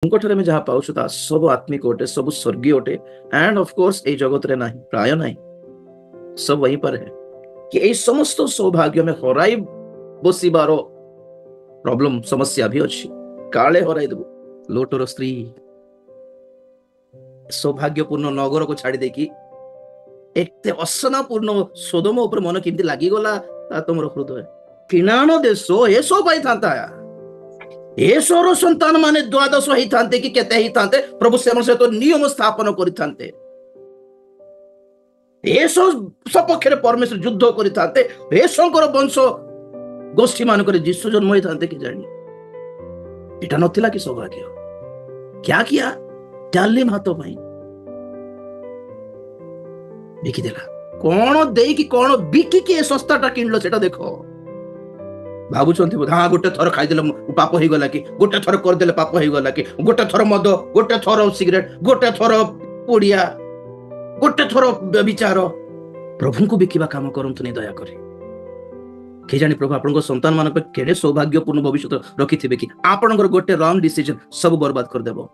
प्रभु ठारे जहाँ पाऊँ ता सब आत्मिक अटे, सब स्वर्गीय अटे एंड ऑफ कोर्स ए जगत रे नहीं, प्राय नहीं, सब वहीं पर है कि ये समस्त सौभाग्य में हराई बसिबार प्रॉब्लम समस्या भी अच्छी। काले हराई देबू लोटर स्त्री सौभाग्यपूर्ण नगर को छाड़ी देखी एते असनापूर्ण सोदम ऊपर मन केमती लागिगला तुम हृदय। किनान देश एसो पाई था एसोर संतान माने द्वादश होता कि केते होता प्रभु से सहित नियम स्थापन करते सपक्ष परमेश्वर युद्ध करते वंश गोष्ठी मानक जीशु जन्म होता कि जानी एटा नथिला कि सौभाग्य क्या किया डालिम हाथ पाई बिकिदेला कौन दे कि कौन बिकिकी सस्ताटा किणल सेटा देख भावुंट हाँ गोटे थर खाईदेले पाप हो गला कि गोटे थर करदेले पाप हो गला कि गोटे थर मद गोटे थर सिगरेट गोटे थर पुड़िया गोटे थर विचार प्रभु को बिकिबा काम करंतु नहीं दया करे के जानी प्रभु आपन संतान मान केड़े सौभाग्यपूर्ण भविष्य रखी कि आपन गोटे रॉन्ग डिसीजन सब बर्बाद कर देबो।